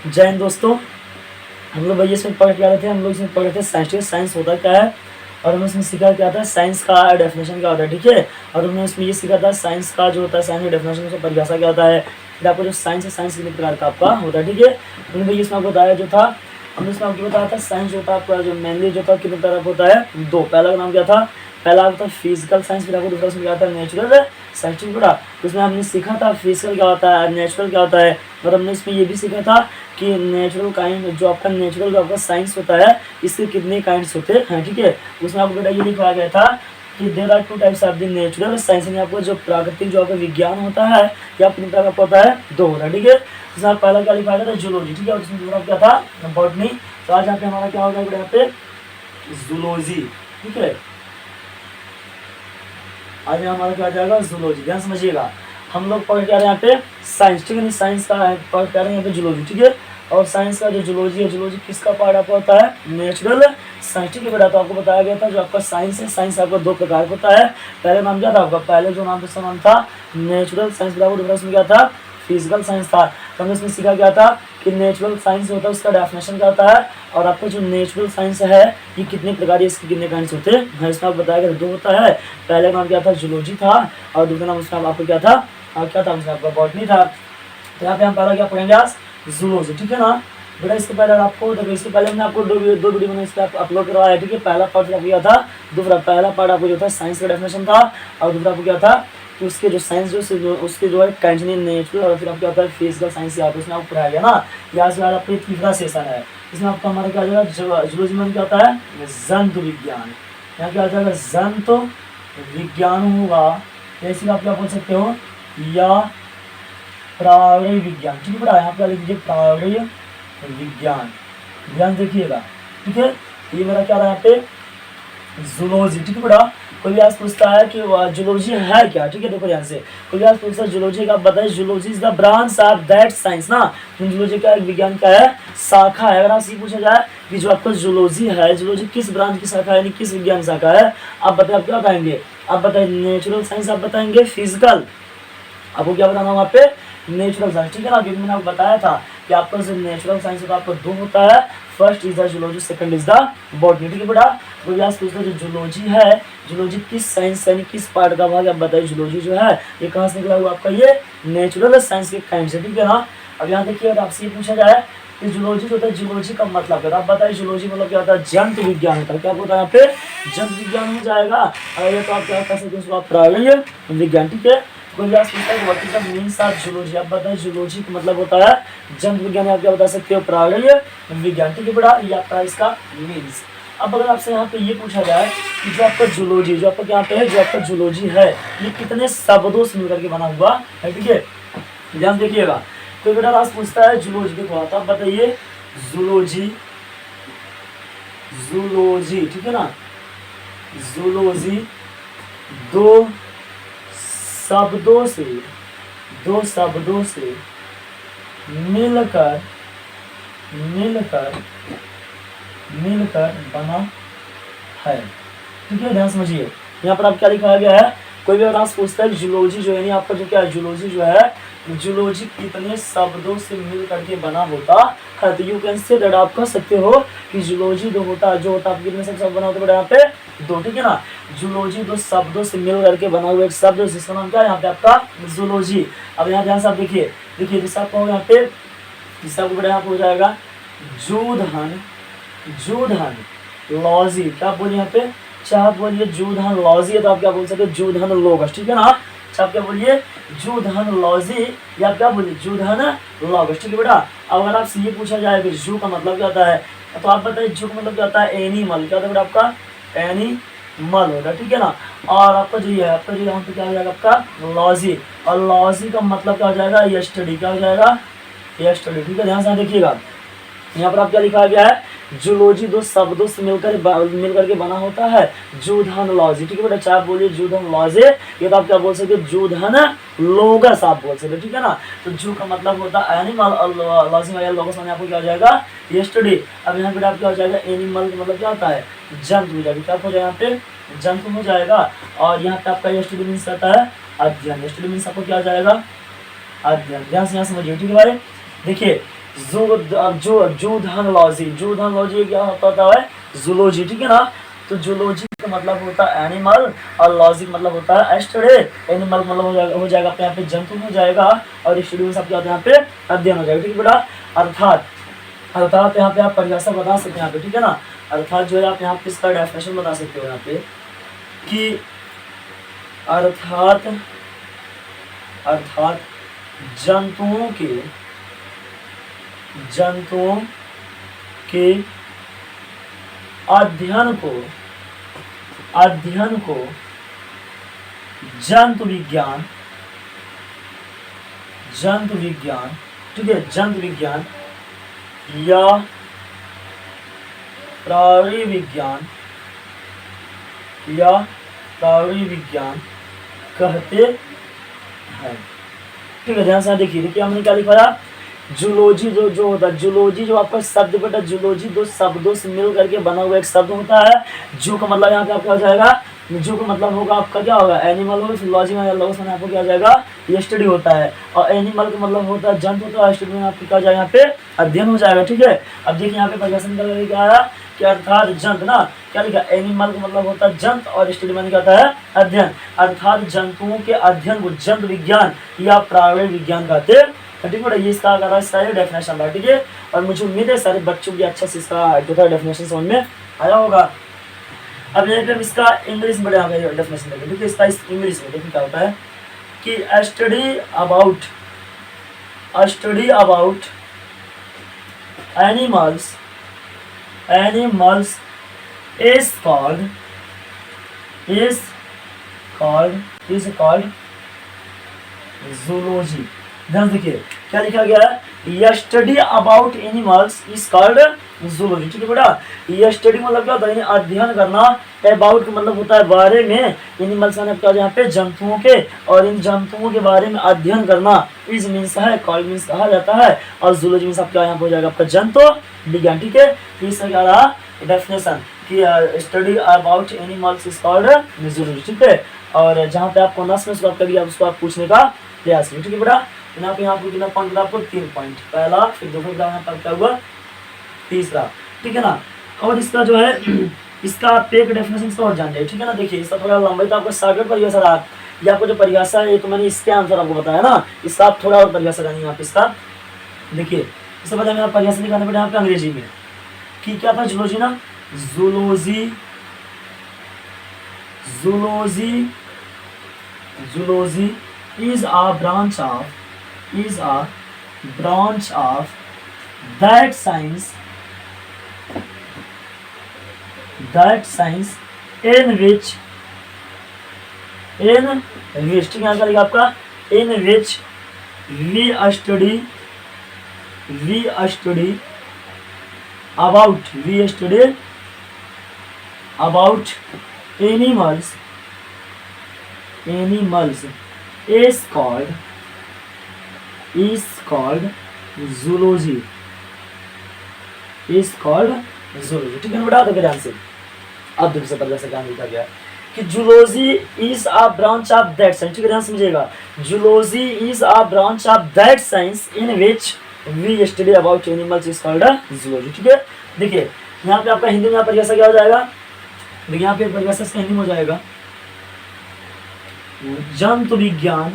जय हिंद दोस्तों। हम लोग भैया इसमें पढ़ के आ रहे थे, हम लोग इसमें पढ़ रहे थे साइंस। साइंस होता क्या है और हमने इसमें सीखा क्या था, साइंस का डेफिनेशन क्या होता है, ठीक है। और हमने इसमें ये सीखा था साइंस का जो होता है, साइंस का डेफिनेशन उसका परिभाषा क्या होता है। फिर आपको जो साइंस है, साइंस कितने प्रकार का आपका होता है, ठीक है। हमने भैया इसमें आपको बताया जो था, हमने इसमें आपको बताया था साइंस जो था आपका जो मेनली जो था कितने प्रकार का होता है, दो। पहला का नाम क्या था, पहला होता है फिजिकल साइंस, फिर आपको दूसरा उसमें क्या था नेचुरल साइंस, ठीक है। उसमें हमने सीखा था फिजिकल क्या होता है, नेचुरल क्या होता है, और हमने इसमें ये भी सीखा था कि नेचुरल काइंड जो आपका नेचुरल जो आपका साइंस होता है इसके कितने काइंड्स होते हैं, ठीक है। उसमें आपको बेटा ये लिखवाया गया था कि there are two types of the natural science, यानी आपको जो प्राकृतिक जो आपका विज्ञान होता है या कितने प्रकार का होता है, दो होता है, ठीक है। उसमें पहला क्या लिखवाया था, जूलॉजी, ठीक है। और उसमें दूसरा क्या था, बॉटनी। तो आज यहाँ पे हमारा क्या होगा बेटा, यहाँ पे जूलॉजी, ठीक है। आज हमारा क्या आ जाएगा, जूलॉजी। ध्यान समझिएगा, हम लोग पढ़ के आ रहे हैं यहाँ पे साइंस, ठीक है। साइंस का पढ़ के आ रहे हैं यहाँ पे जूलॉजी, ठीक है। और साइंस का जो जूलॉजी है, जूलॉजी किसका पार्ट आपको होता है, नेचुरल साइंस, ठीक है बेटा। तो आपको बताया गया था जो आपका साइंस है, साइंस आपका दो प्रकार का होता है। पहले नाम क्या था आपका, पहले जो नाम दूसरा नाम था नेचुरल साइंस, दूसरा उसमें क्या था, फिजिकल साइंस था। तो हमने इसमें सीखा क्या था कि नेचुरल साइंस होता है उसका डेफिनेशन क्या होता है, और आपका जो नेचुरल साइंस है ये कितने प्रकार, इसके कितने काइंड्स होते हैं, इसमें आपको बताया गया दो होता है। पहले नाम क्या था, जूलॉजी था, और दूसरा नाम उसका आपको क्या था, क्या था उसका आपका, बॉटनी था। तो यहाँ पे हम पहला क्या पढ़ेंगे आज, जूलॉजी, ठीक है ना बेटा। इसके पहले आपको देखो, इसके पहले हमने आपको दो वीडियो मैंने इसका अपलोड करवाया, ठीक है। पहला पार्ट आपको क्या था, दूसरा पहला पार्ट आपको जो था साइंस का डेफिनेशन था, और दूसरा आपको क्या था कि उसके जो साइंस जो उसके जो है काइंड्स नेचुरल, और फिर आपको क्या होता है फिजिकल साइंस, यहाँ पे उसमें आपको पढ़ाया गया ना। यहाँ से आपका तीसरा सेशन है, इसमें आपका हमारा क्या हो जाएगा, जूलॉजी में क्या होता है, जंतु विज्ञान। यहाँ क्या हो जाएगा, जंतु विज्ञान होगा, जैसे आप क्या बोल सकते हो, या प्राणी विज्ञान, ठीक है बेटा। यहाँ पे लिख दीजिए प्राणी विज्ञान, ध्यान देखिएगा, ठीक है। ये मेरा क्या रहा यहाँ पे, जूलॉजी, ठीक है बेटा। कोई भी आज पूछता है कि जूलॉजी है क्या, ठीक है। देखो ध्यान से, कोई भी आज पूछता है जूलॉजी का, बताइए zoology is the branch of that science ना। जूलॉजी का एक विज्ञान का है, शाखा है। अगर आपसे पूछा जाए कि जो आपका जूलॉजी है, जूलॉजी किस ब्रांच की शाखा है, यानी किस विज्ञान शाखा है, आप बताइए, आप क्या बताएंगे, आप बताइए नेचुरल साइंस, आप बताएंगे फिजिकल, आपको क्या बताना वहाँ पे, नेचुरल साइंस, ठीक है ना। क्योंकि मैंने आपको बताया था कि आपका जो नेचुरल साइंस होता है आपको दो होता है, first is the zoology, second is the botany, ठीक है बेटा। तो यहाँ पूछते जो जूलॉजी है, जूलॉजी किस साइंस यानी किस पार्ट का भाग, आप बताइए। जूलॉजी जो है ये कहाँ से निकला हुआ आपका, ये नेचुरल साइंस के काइंड से, ठीक है ना। अब यहाँ देखिए, अगर आपसे ये पूछा जाए कि जूलॉजी जो होता है, जूलॉजी का मतलब क्या, आप बताइए जूलॉजी मतलब क्या होता है, जंतु विज्ञान होता है। क्या होता है यहाँ पे, जंतु विज्ञान हो जाएगा। और ये तो आप क्या कह सकते हैं, आप प्राणी विज्ञान, ठीक है। कोई व्यास पूछता है what is the means of zoology, आप बताएं जूलॉजी का मतलब होता है जंतु विज्ञान, आप क्या बता सकते हो, प्राणी विज्ञान, ठीक है बेटा। ये आपका इसका मीन्स। अब अगर आपसे यहाँ पे ये पूछा जाए कि जो आपका जूलॉजी, जो आपका यहाँ पे है, जो आपका जूलॉजी है ये कितने शब्दों से मिलकर के बना हुआ है, ठीक है। ध्यान देखिएगा, तो बेटा आज पूछता है जूलॉजी के थोड़ा सा बताइए, जूलॉजी, जूलॉजी, ठीक है ना। जूलॉजी दो शब्दों से मिलकर बना है, ठीक है। ध्यान समझिए, यहाँ पर आप क्या लिखा गया है, कोई भी अगर पूछता है जूलॉजी जो है, यानी आपका जो क्या है जूलॉजी जो है, जूलॉजी कितने शब्दों से मिल करके बना होता है, तो यू कैन से दैट, आप कह सकते हो कि जूलॉजी जो होता है कितने शब्द बना होता है यहाँ पे, दो, ठीक है ना। जूलॉजी दो शब्दों से मिल करके बना हुआ एक शब्द जिसका नाम क्या है यहाँ पे आपका जूलॉजी। अब यहाँ ध्यान से आप देखिए, जैसा आपको यहाँ पे, जिसका आपको यहाँ पे हो जाएगा जूधन लॉजी, क्या बोलिए यहाँ पे, चाहे आप बोलिए जूधन लॉजी है तो आप क्या बोल सकते हो, जूधन लोगस, ठीक है ना। अच्छा आप क्या बोलिए, जूधन लॉजी, या आप क्या बोलिए जूधन लॉगस, ठीक है बेटा। अब अगर आपसे ये पूछा जाए कि जू का मतलब क्या होता है, तो आप बताइए जू का मतलब क्या होता है, एनिमल, क्या होता है बेटा आपका, एनिमल होगा, ठीक है ना। और आपका जो ये है, आपका जो यहाँ पे क्या हो जाएगा आपका लॉजी, और लॉजी का मतलब क्या हो जाएगा, यस्टडी, क्या हो जाएगा, यस्टडी, ठीक है। ध्यान से देखिएगा, यहाँ पर आप क्या लिखा गया है, जूलॉजी दो शब्दों से मिलकर के बना होता है, जूधन लॉजी, ठीक है बेटा। चाहे बोलिए जूधन लॉजी, ये तो आप क्या बोल सकते हो, जूधन लोगस आप बोल सकते हो, ठीक है ना। तो जू का मतलब होता है एनिमल, और लॉजी में लोगस में आपको क्या हो जाएगा, यस्टरडे। अब यहाँ पे आप क्या हो जाएगा, एनिमल का मतलब क्या होता है, जंतु हो जाएगा, क्या हो जाएगा यहाँ पे, जंतु हो जाएगा। और यहाँ पे आपका यस्टरडे मीन्स आता है अध्ययन, यस्टरडे मीन्स आपको क्या हो जाएगा, अध्ययन। ध्यान से यहाँ समझिए, ठीक है भाई। देखिए जूधनोलॉजी, जूधनोलॉजी क्या होता है? जूलॉजी, ठीक है ना। तो जूलॉजी का मतलब होता है एनिमल और लॉजी मतलब होता है स्टडी। एनिमल मतलब हो जाएगा आपके यहाँ पे जंतु हो जाएगा, और स्टडी सब क्या होता है यहाँ पे अध्ययन हो जाएगा, ठीक है बेटा। अर्थात, अर्थात यहाँ पे आप परिभाषा बता सकते हैं यहाँ पे, ठीक है ना। अर्थात जो है आप यहाँ पे इसका डेफिनेशन बता सकते हो यहाँ पे कि अर्थात, अर्थात जंतुओं के अध्ययन को जंतु विज्ञान, ठीक है, जंतु विज्ञान या प्राणी विज्ञान कहते हैं, ठीक है। ध्यान से देखिए, देखिए हमने क्या लिखा था, जूलॉजी जो होता है, जूलॉजी जो आपका शब्द बेटा, जूलॉजी दो शब्दों से मिल करके बना हुआ एक शब्द होता है। जू का मतलब यहाँ पे आपका हो जाएगा, जू का मतलब होगा आपका क्या होगा, एनिमल हो। लॉजी में आपको क्या हो जाएगा, ये स्टडी होता है। और एनिमल का मतलब होता है जंतु होता है, स्टडी में आपको क्या जाएगा यहाँ पे अध्ययन हो जाएगा, ठीक है। अब देखिए यहाँ पे परिभाषा करके क्या आया कि अर्थात जंत ना, क्या लिखा, एनिमल का मतलब होता है जंत और स्टडी में क्या होता है अध्ययन। अर्थात जंतुओं के अध्ययन को जंतु विज्ञान या प्राणी विज्ञान कहते हैं, ठीक है। ये इसका डेफिनेशन था, ठीक है। और मुझे उम्मीद है सारे बच्चों की अच्छा से इसका जो था डेफिनेशन समझ में आया होगा। अब यहाँ पे हम इसका इंग्लिश में डेफिनेशन देखें, ठीक है। इसका इंग्लिश में देखिए क्या होता है कि study about animals is called zoology। ध्यान देखिए क्या लिखा गया है, study about animals is called zoology, ठीक है बेटा। ये स्टडी मतलब क्या होता है, अध्ययन करना। अबाउट का मतलब होता है बारे में, एनिमल्स का मतलब क्या यहाँ पे जंतुओं के, और इन जंतुओं के बारे में अध्ययन करना। इज मीन्स है, कॉल्ड मीन्स कहा जाता है, और जूलॉजी मीन्स आपका यहाँ पे हो जाएगा आपका जंतु विज्ञान, ठीक है। तो इसका क्या रहा डेफिनेशन कि study about animals is called zoology, ठीक है। और जहाँ पे आपको नस में उसको आप पूछने का प्रयास करिए, ठीक है बेटा। यहाँ पे कितना पॉइंट मिला आपको, 3 पॉइंट, पहला, फिर दूसरा यहाँ पर क्या हुआ, तीसरा, ठीक है ना। और इसका जो है इसका आप एक डेफिनेशन से और जान जाए, ठीक है ना। देखिए इसका थोड़ा लंबाई तो आपको शॉर्टकट परिभाषा रहा, ये आपको जो परिभाषा है ये तो मैंने इसके आंसर आपको बताया ना, इसका आप थोड़ा और परिभाषा जानिए यहाँ पे इसका। देखिए इससे पहले मैं परिभाषा निकालने पड़े यहाँ पे अंग्रेजी में कि क्या था, जूलॉजी ना, zoology is a branch of that science in which ठीक है, लिखा आपका in which we study about animals is called zoology, ठीक है बेटा। देखिए ध्यान से, अब देखिए परिभाषा क्या लिखा गया कि zoology is a branch of that science, ठीक है, ध्यान समझिएगा। Zoology is a branch of that science in which we study about animals is called zoology, ठीक है। देखिए यहाँ पे आपका हिंदी में परिभाषा क्या हो जाएगा, देखिए यहाँ पे परिभाषा इसका हिंदी में हो जाएगा, जंतु विज्ञान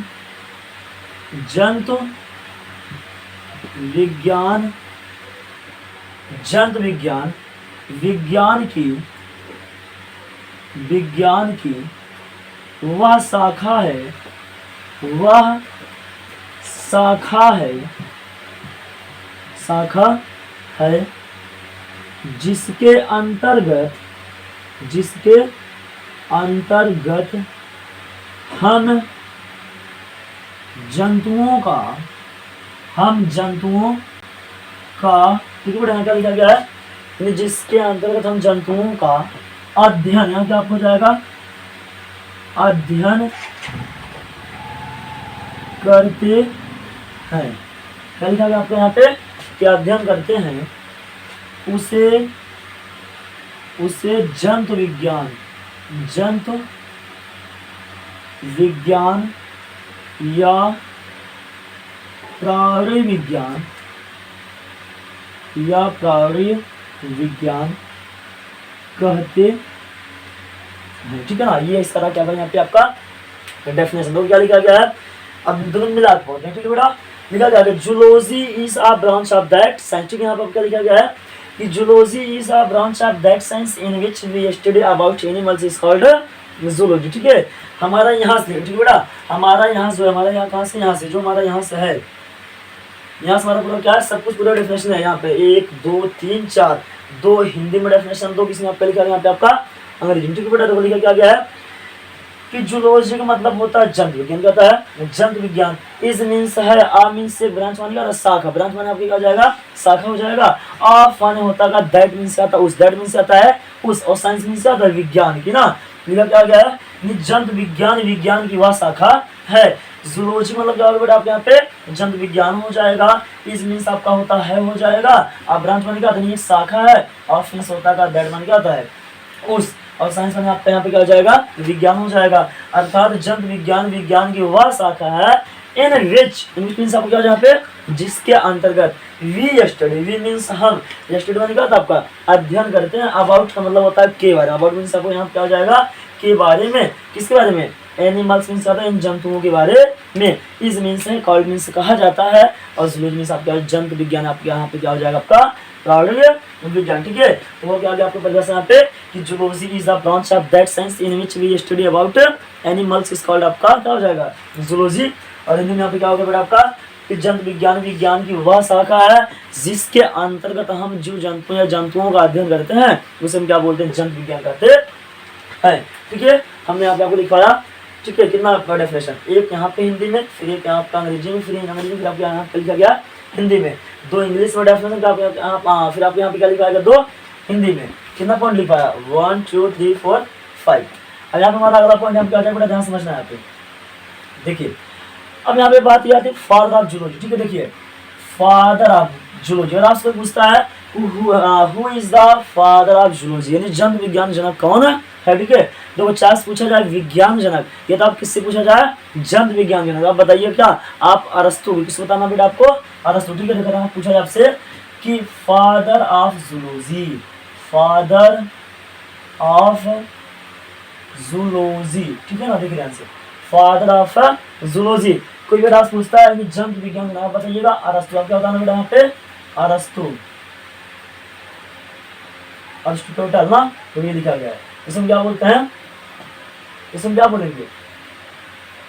विज्ञान की वह शाखा है जिसके अंतर्गत हम जंतुओं का ठीक है, क्या लिखा गया है, जिसके अंतर्गत हम जंतुओं का अध्ययन, यहाँ क्या हो जाएगा, अध्ययन करते हैं। क्या लिखा गया आपको यहाँ पे, क्या अध्ययन करते हैं, उसे जंतु विज्ञान या प्राणी विज्ञान या प्राणी विज्ञान कहते हैं, ठीक है ना। ये इस तरह क्या यहाँ पे आपका डेफिनेशन। तो क्या लिखा गया है, अब दोनों मिला के बोलते हैं, ठीक है बेटा। लिखा गया है zoology is a branch of that science, ठीक है। यहाँ पर क्या लिखा गया है कि zoology is a branch of that science in which we study about animals is called zoology, ठीक है। हमारा यहाँ से, ठीक है बेटा, हमारा यहाँ जो है, हमारा यहाँ कहाँ से, यहाँ से जो हमारा यहाँ से है, यहाँ से हमारा पूरा क्या है, सब कुछ पूरा डेफिनेशन है यहाँ पे 1 2 3 4, 2 हिंदी में डेफिनेशन, 2 किसी में आपका लिखा है यहाँ पे आपका अंग्रेजी में, ठीक है बेटा। तो लिखा क्या गया है कि जूलॉजी का मतलब होता है जंतु विज्ञान, कहता है जंतु विज्ञान। इज मीन्स है, आ मीन्स से ब्रांच माने का शाखा, ब्रांच माने आपकी क्या जाएगा, शाखा हो जाएगा। ऑफ माने होता है दैट मीन्स आता है उस, दैट मीन्स आता है उस, और साइंस मीन्स आता है विज्ञान की ना। लिखा क्या गया है, जंतु विज्ञान विज्ञान की वह शाखा है। जूलॉजी मतलब क्या होगा बेटा आपके यहाँ पे जंतु विज्ञान हो जाएगा। इज मीन्स आपका होता है हो जाएगा, अब ब्रांच माने क्या आता है शाखा है, और मीन्स होता है दैट माने क्या आता है उस, और साइंस में आपका यहाँ पे क्या हो जाएगा, विज्ञान हो जाएगा। अर्थात जंतु विज्ञान विज्ञान की वह शाखा है इन विच मीन्स आपको क्या हो यहाँ पे, जिसके अंतर्गत वी स्टडी, वी मीन्स हम, स्टडी माने क्या था आपका अध्ययन करते हैं, अबाउट का मतलब होता है के बारे में, अबाउट मीन्स आपको यहाँ पे क्या हो जाएगा के बारे में, किसके बारे में, एनिमल्स मीन्स आता है इन जंतुओं के बारे में। इज मीन्स है, कॉल्ड मीन्स कहा जाता है, और जूलॉजी मीन्स आपका जंतु विज्ञान आपके यहाँ पे क्या हो जाएगा आपका प्राणी विज्ञान, ठीक है। तो वो क्या आ गया आपको परिभाषा यहाँ पे कि zoology is the branch of that science in which we study about animals is called आपका क्या हो जाएगा जूलॉजी। और हिंदी में यहाँ पे क्या होगा बेटा आपका कि जंतु विज्ञान विज्ञान की वह शाखा है जिसके अंतर्गत हम जीव जंतु या जंतुओं का अध्ययन करते हैं, उसे हम क्या बोलते हैं, जंतु विज्ञान कहते हैं, ठीक है। हमने यहाँ पे आपको लिखवाया, ठीक है, कितना आपका डेफिनेशन, एक यहाँ पे हिंदी में, फिर एक यहाँ आपका अंग्रेजी में, फिर अंग्रेजी फिर आपके यहाँ पे लिखा गया हिंदी में, 2 इंग्लिश में डेफिनेशन, फिर आप यहाँ पे क्या लिखा गया 2 हिंदी में। कितना पॉइंट लिख पाया 1 2 3 4 5। अब यहाँ पे हमारा अगला पॉइंट हम क्या बड़ा ध्यान समझना है यहाँ पे, देखिए। अब यहाँ पे बात यह आती है फादर ऑफ जूलॉजी, ठीक है। देखिए फादर ऑफ जूलॉजी, और आपसे पूछता है who is the father of zoology, यानी जंतु विज्ञान जनक कौन है, ठीक है। तो 50 पूछा जाए विज्ञान जनक, ये तो आप किससे पूछा जाए, जंतु विज्ञान जनक। आप बताइए क्या, आप अरस्तु, किस बताना बेटा आपको, अरस्तु, ठीक है। देखो पूछा जाए आपसे कि father of zoology, father of zoology, ठीक है ना। देखिए ध्यान से, फादर ऑफ जूलॉजी, कोई बेटा पूछता है कि जंतु विज्ञान जनक, बताइएगा अरस्तु। आप क्या बताना बेटा यहाँ पे, अरस्तु, अरिस्टोटल ना, तो ये लिखा गया है। इसमें क्या बोलते हैं, इसमें क्या बोलेंगे,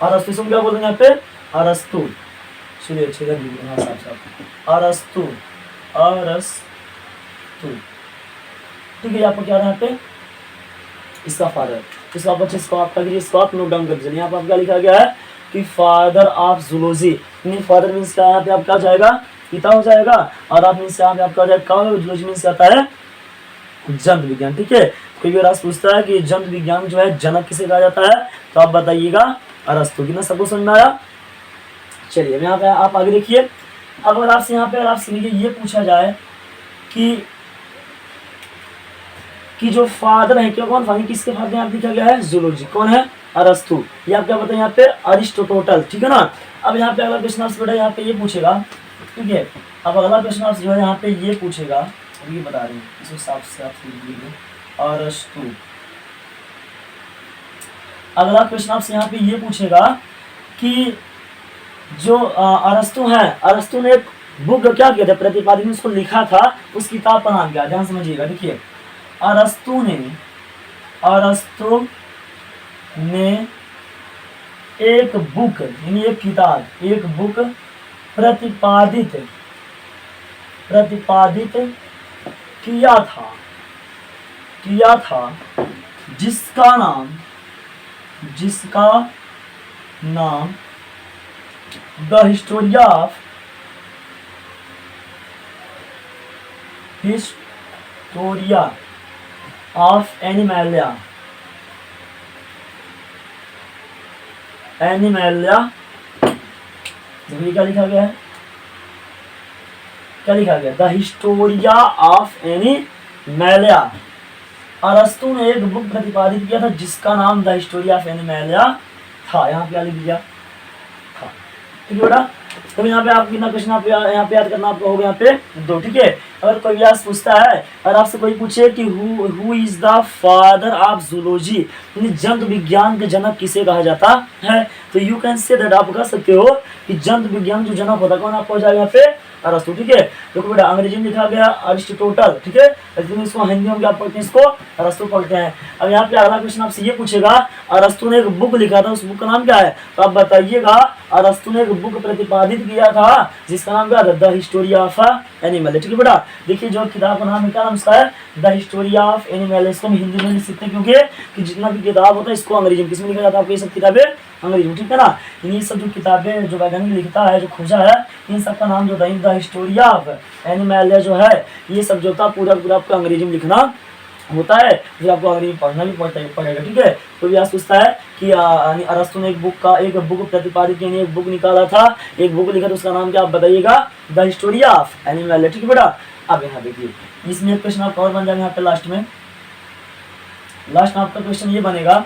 अरस्तु, इसमें क्या बोलेंगे यहाँ पे अरस्तु, चलिए अच्छे अरस्तु, अरस्तु, ठीक है। आपको क्या यहाँ पे इसका फादर, इसका बच्चे इसको आपका इसको आप नोट डाउन कर दीजिए। यहाँ पर क्या लिखा गया है कि father of zoology, father means क्या यहाँ पे आपका क्या जाएगा, पिता हो जाएगा, और आप मीन्स यहाँ पे आपका जाएगा, जूलॉजी मीन्स आता है जंतु विज्ञान, ठीक है। कोई भी राज पूछता है कि जंतु विज्ञान जो है जनक किसे कहा जाता है, तो आप बताइएगा अरस्तु। कितना सबको समझ में आया। चलिए यहाँ पे आप आगे देखिए। अब अगर आपसे यहाँ पे अगर आपसे ये पूछा जाए कि जो फादर है क्या, कौन फादर, किसके फादर यहाँ लिखा गया है जूलॉजी, कौन है अरस्तु, ये आप क्या बताए यहाँ पे अरिस्टोटल, ठीक है ना। अब यहाँ पे अगला क्वेश्चन आपसे बेटा यहाँ पे ये पूछेगा, ठीक है। अब अगला क्वेश्चन आपसे जो है यहाँ पे ये पूछेगा, ये बता रहे हैं इस हिसाब से आप अरस्तु। अगला क्वेश्चन आपसे यहाँ पे ये पूछेगा कि जो अरस्तु है, अरस्तु ने एक बुक क्या किया था, प्रतिपादित उसको लिखा था, उस किताब का नाम क्या, ध्यान समझिएगा। देखिए अरस्तु ने एक बुक यानी एक किताब, एक बुक प्रतिपादित किया था जिसका नाम द हिस्टोरिया ऑफ एनिमलिया, देखिए क्या लिखा गया है, क्या लिखा गया, द हिस्टोरिया ऑफ एनिमलिया। अरस्तु ने एक बुक प्रतिपादित किया था जिसका नाम द हिस्टोरिया ऑफ एनिमलिया था। यहाँ पे क्या लिख दिया ठीक है बेटा। तो यहाँ पे आप कितना क्वेश्चन आप यहाँ पे याद करना आपको होगा यहाँ पे 2, ठीक है। अगर कोई व्यास पूछता है और आपसे कोई पूछे कि who is the father of zoology, यानी जंतु विज्ञान के जनक किसे कहा जाता है, तो यू कैन से दैट, आप कह सकते हो कि जंतु विज्ञान जो जनक होता है कौन, आपको हो जाएगा यहाँ पे अरस्तु। ठीक है, देखो बेटा अंग्रेजी में लिखा गया अरिस्टोटल। ठीक है, लेकिन इसको हिंदी में क्या पढ़ते हैं, इसको अरस्तु पढ़ते हैं। अब यहाँ पे अगला क्वेश्चन आपसे ये पूछेगा, अरस्तु ने एक बुक लिखा था, उस बुक का नाम क्या है, तो आप बताइएगा। अरस्तु ने एक बुक प्रतिपादित किया था जिसका नाम क्या है, द हिस्टोरी ऑफ एनिमल। ठीक है बेटा, देखिए जो किताब का नाम है, क्या नाम उसका है, द हिस्टोरी ऑफ एनिमल। इसको हम हिंदी में लिख सकते हैं क्योंकि कि जितना भी किताब होता है इसको अंग्रेजी में किसमें लिखा जाता है, आपको ये सब किताबें अंग्रेजी में। ठीक है ना, ये सब जो किताबें जो वैज्ञानिक लिखता है, जो खोजा है, इन सब का नाम जो था द हिस्टोरी ऑफ एनिमल जो है, ये सब जो था पूरा पूरा आपको अंग्रेजी में लिखना होता है, फिर आपको अंग्रेजी पढ़ना भी पड़ेगा। ठीक है, तो यह सोचता है कि अरस्तु ने एक बुक प्रतिपादित यानी एक बुक निकाला था, एक बुक लिखा था, उसका नाम क्या आप बताइएगा, द हिस्टोरी ऑफ एनिमल। ठीक है बेटा, अब यहाँ देखिए इसमें एक क्वेश्चन आपका और बन जाएगा यहाँ पे लास्ट में आपका क्वेश्चन ये बनेगा,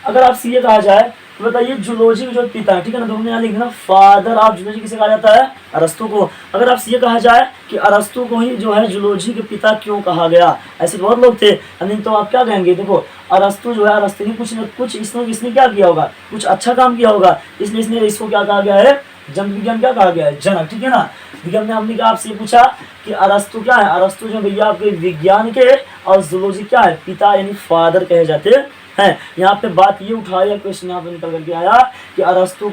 अगर आपसे ये कहा जाए तो बताइए जूलॉजी के जो पिता है, ठीक है ना, तो हमने यहाँ लिख देना फादर ऑफ जूलॉजी किसे कहा जाता है, अरस्तु को। अगर आपसे ये कहा जाए कि अरस्तु को ही जो है जूलॉजी के पिता क्यों कहा गया, ऐसे बहुत लोग थे, नहीं तो आप क्या कहेंगे, देखो अरस्तु जो है, अरस्तु ने कुछ इसने क्या किया होगा, कुछ अच्छा काम किया होगा, इसलिए इसने इसको क्या कहा गया है, जन्म विज्ञान क्या कहा गया है, जनक। ठीक है ना, विज्ञान में हमने क्या आपसे पूछा कि अरस्तु क्या है, अरस्तु जो भैया आपके विज्ञान के और जूलॉजी क्या है, पिता यानी फादर कहे जाते हैं। यहाँ पे बात ये उठाया, क्वेश्चन यहाँ पे निकल करके आया कि अरस्तु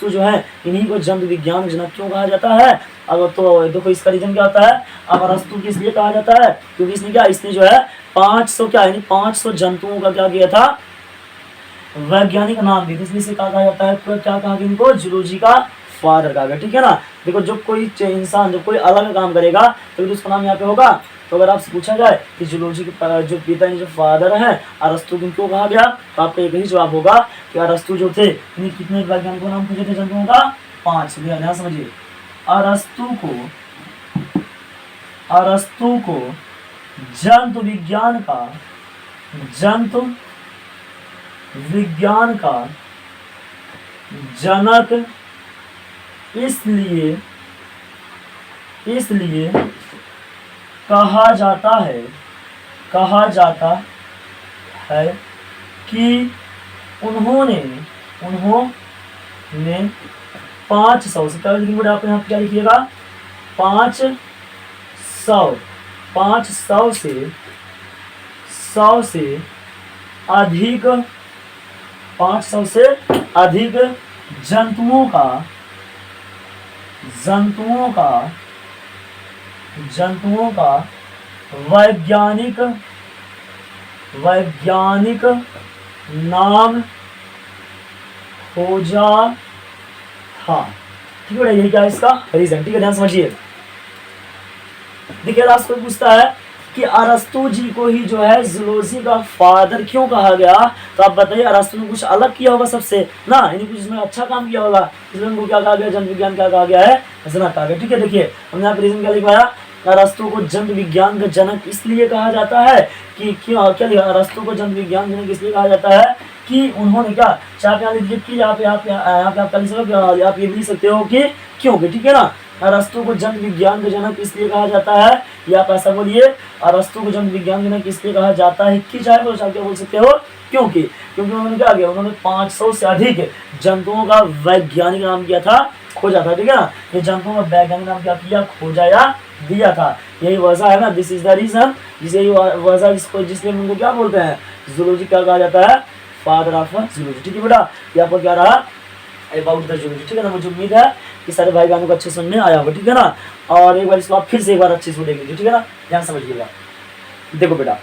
जो है इन्हीं को जन्म विज्ञान जनक क्यों कहा जाता है। अब तो देखो इसका रीजन क्या होता है, अब अरस्तु किस लिए कहा जाता है, क्योंकि इसने जो है 500 जंतुओं का क्या किया था, वैज्ञानिक नाम दिया, इसलिए से कहा जाता है, क्या कहा गया इनको, जूलॉजी का फादर कहा गया। ठीक है ना, देखो जब कोई इंसान जब कोई अलग काम करेगा तो उसका नाम यहाँ पे होगा। तो अगर आपसे पूछा जाए कि जूलॉजी के जो पिता जो फादर है अरस्तु क्यों कहा गया, तो आपका एक ही जवाब होगा कि अरस्तु जो थे कितने वैज्ञानिकों नाम पूछे थे जंतुओं का, 5। ध्यान समझिए, अरस्तु को जंतु विज्ञान का जनक इसलिए कहा जाता है कि उन्होंने 500 से क्या लिखेंगे आप यहाँ क्या लिखिएगा, 500 से अधिक जंतुओं का वैज्ञानिक नाम खोजा था। ठीक है, यही क्या है इसका रीजन। ठीक है, ध्यान समझिए। देखिए राष्ट्र पूछता है कि अरस्तु जी को ही जो है जूलॉजी का फादर क्यों कहा गया, तो आप बताइए अरस्तु ने कुछ अलग किया होगा सबसे ना, यानी कुछ इसमें अच्छा काम किया होगा, इसलिए उनको क्या कहा गया, जंतु विज्ञान क्या कहा गया है, जनक कहा गया। ठीक है, देखिए हमने यहाँ पे रीजन क्या लिखवाया, अरस्तु को जंतु विज्ञान का जनक इसलिए कहा जाता है कि क्यों, क्या लिखा, अरस्तु को जंतु विज्ञान जनक इसलिए कहा जाता है कि उन्होंने क्या, चाहे आप यहाँ लिख लीजिए, यहाँ पे आप ये लिख सकते हो कि क्योंकि। ठीक है ना, अरस्तु को जंतु विज्ञान का जनक इसलिए कहा जाता है, या आप ऐसा बोलिए अरस्तु को जंतु विज्ञान जनक इसलिए कहा जाता है कि, चाहे तो क्या बोल सकते हो, क्योंकि उन्होंने क्या किया, उन्होंने 500 से अधिक जंतुओं का वैज्ञानिक नाम किया था, खोजा था। ठीक है ना, ये जंतुओं का वैज्ञानिक नाम क्या किया, खोजा या दिया था, यही वजह है ना, दिस इज द रीजन, वजह जिसलिए उनको क्या बोलते हैं, जूलॉजी क्या कहा जाता है, फादर ऑफ जूलॉजी। ठीक है बेटा, ये आपको क्या रहा अबाउट द जूलॉजी। ठीक है ना, मुझे उम्मीद है कि सारे भाई बहनों को अच्छे समझ में आया होगा। ठीक है ना, और एक बार इसको आप फिर से एक बार अच्छे से देख लीजिए। ठीक है ना, ध्यान समझिएगा। देखो बेटा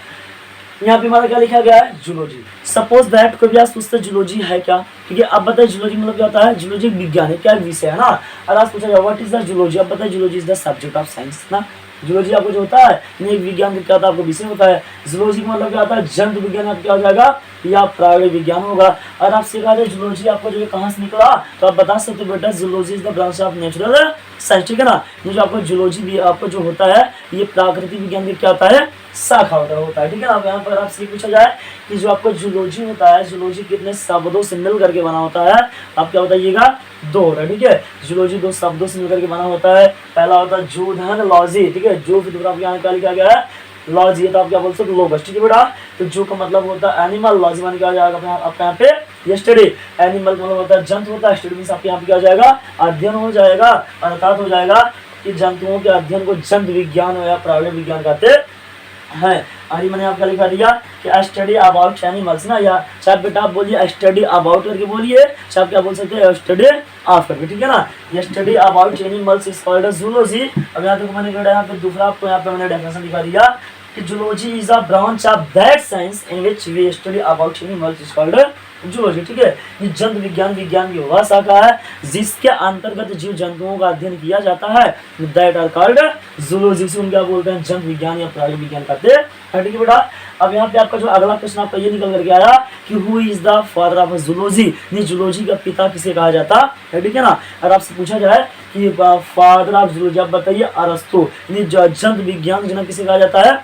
यहाँ पे हमारा क्या लिखा गया है, जूलॉजी। सपोज दैट कोई भी पूछता जूलॉजी है क्या, ठीक है, अब बताइए जूलॉजी मतलब क्या होता है, जूलॉजी विज्ञान है, क्या विषय है ना। और आज पूछा जाए व्हाट इज द जूलॉजी, अब बताइए zoology is the subject of science ना। जूलॉजी आपको जो होता है एक विज्ञान का क्या होता है, आपको विषय होता है। जूलॉजी का मतलब क्या होता है, जंतु विज्ञान आपका क्या हो जाएगा, या प्राणी विज्ञान होगा। और आपसे कहा जाए जूलॉजी आपको जो कहाँ से निकला, तो आप बता सकते हो बेटा zoology is the branch of natural science. ठीक है ना, ये जो आपको जूलॉजी भी आपको जो होता है ये प्राकृतिक विज्ञान का क्या होता है, शाखा होता है। ठीक है ना, यहाँ पर आपसे पूछा जाए कि जो आपको जूलॉजी होता है, जूलॉजी कितने शब्दों से मिल करके मिलकर बना होता है, आप क्या बताइएगा, दो होता है, ठीक है। जूलॉजी दो शब्दों से मिलकर के बना होता है, पहला होता है जू धन लॉजी, ठीक है, जू फिर आपके यहाँ क्या लिखा गया है, लॉजी, तो आप क्या बोल सकते हो, लोगस, ठीक है बेटा। तो जू का मतलब होता है एनिमल, लॉजी मान क्या जाएगा आपके यहाँ पे स्टडी, एनिमल मतलब होता है जंतु होता है, स्टडी मीन्स आपके यहाँ पे क्या हो जाएगा, अध्ययन हो जाएगा, अर्थात हो जाएगा कि जंतुओं के अध्ययन को जंतु विज्ञान या प्राणी विज्ञान कहते हैं। और मैंने आपका लिखा दिया कि स्टडी अबाउट एनिमल्स ना, या चाहे बेटा आप बोलिए स्टडी अबाउट करके बोलिए, चाहे आप क्या बोल सकते हैं स्टडी ऑफ करके, ठीक है ना। ये study about animals is called zoology. अब यहाँ तक मैंने यहाँ पे दूसरा आपको यहाँ पे मैंने डेफिनेशन दिखा दिया कि zoology is a branch of that science in which we study about animals is called zoology, ठीक है। ये जंतु विज्ञान विज्ञान की वह शाखा है जिसके अंतर्गत जीव जंतुओं का अध्ययन किया जाता है, दैट आर कॉल्ड जूलॉजी, से क्या बोलते हैं, जंतु विज्ञान या प्राणी विज्ञान कहते हैं, ठीक है बेटा। अब यहाँ पे आपका जो अगला प्रश्न आपका ये निकल करके आया कि who is the father of zoology, zoology का पिता किसे कहा जाता है, ठीक है ना। अगर आपसे पूछा जाए कि फादर ऑफ जूलॉजी, आप बताइए अरस्तु, जंतु विज्ञान जनक किसे कहा जाता है,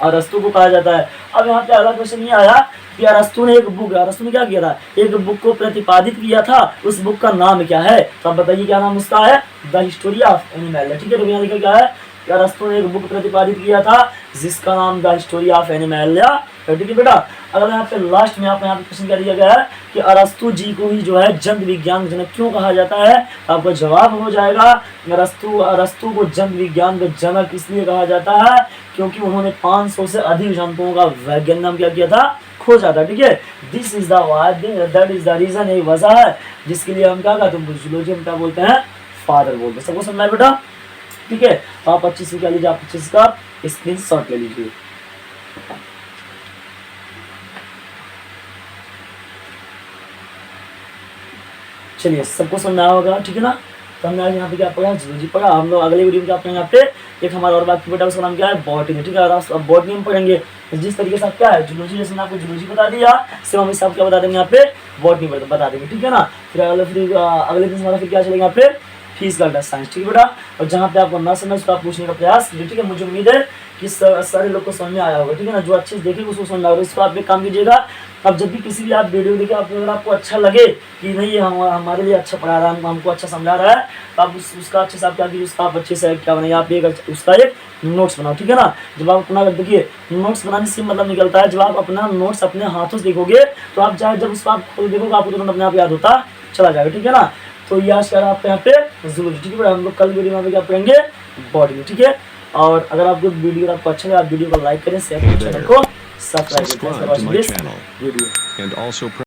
अरस्तु को कहा जाता है। अब यहाँ पे अगला क्वेश्चन ये आया कि अरस्तु ने एक बुक, अरस्तु ने क्या किया था, एक बुक को प्रतिपादित किया था, उस बुक का नाम क्या है, तो आप बताइए क्या नाम उसका है, द हिस्टोरी ऑफ एनिमल, ठीक है। तो यहाँ लिखा क्या है कि अरस्तु ने एक बुक प्रतिपादित किया था जिसका नाम द हिस्टोरी ऑफ एनिमल, ठीक है बेटा। अगर यहाँ पे लास्ट में आपको यहाँ पे क्वेश्चन क्या दिया गया है कि अरस्तु जी को ही जो है जंतु विज्ञान जनक क्यों कहा जाता है, आपका जवाब हो जाएगा अरस्तु को जंतु विज्ञान का जनक इसलिए कहा जाता है क्योंकि उन्होंने 500 से अधिक जंतुओं का वैज्ञानिक नाम क्या किया था, खोजा था, ठीक है। This is the that is the reason, यही वजह है जिसके लिए हम क्या कहते हैं, जूलॉजी हम क्या बोलते हैं, फादर बोलते हैं। सबको समझ में बेटा, ठीक है। आप अच्छे से क्या लीजिए, आप अच्छे से का स्क्रीनशॉट ले लीजिए। चलिए सबको समझ आया होगा, ठीक है ना। तो हमने आज यहाँ पे क्या पढ़ा, जूलॉजी पढ़ा। हम लोग अगले वीडियो में क्या पढ़ेंगे, यहाँ पे एक हमारा और बाकी बेटा उसका नाम क्या है, बॉटनी, ठीक है। अब बॉटनी में पढ़ेंगे जिस तरीके से आप क्या है जूलॉजी, जैसे आपको जूलॉजी बता दिया सेम हम सब क्या बता देंगे यहाँ पे, बॉटनी बता देंगे, ठीक है ना। फिर अगले दिन हमारा फिर क्या चलेगा यहाँ पे, फिजिकल साइंस, ठीक है बेटा। और जहाँ पे आपको ना समझ उसको आप पूछने का प्रयास कीजिए, ठीक है। मुझे उम्मीद है कि सारे लोग को समझ में आया होगा, ठीक है ना। जो अच्छे से देखेंगे उसको समझ में आएगा, इसको आप एक काम कीजिएगा, अब जब भी किसी भी आप वीडियो देखें, अगर आपको अच्छा लगे कि नहीं ये हमारे लिए अच्छा पढ़ा रहा है, हमको अच्छा समझा रहा है, तो आप उसका अच्छे से आप क्या कीजिए, उसका आप अच्छे से क्या बनाइए, आप उसका एक नोट्स बनाओ, ठीक है ना। जब आप अपना देखिए नोट्स बनाने से मतलब निकलता है, जब आप अपना नोट्स अपने हाथों से देखोगे तो आप चाहे जब उसको आप खुद देखोगे आपको तुरंत अपने आप याद होता चला जाएगा, ठीक है ना। तो ये आज करा आपको यहाँ पे जूलॉजी, ठीक है। हम लोग कल वीडियो में क्या पढ़ेंगे, बॉटनी, ठीक है। और अगर आपको वीडियो आपको अच्छा लगा, आप वीडियो को लाइक करें, शेयर करें, चैनल को सब्सक्राइब करें वीडियो।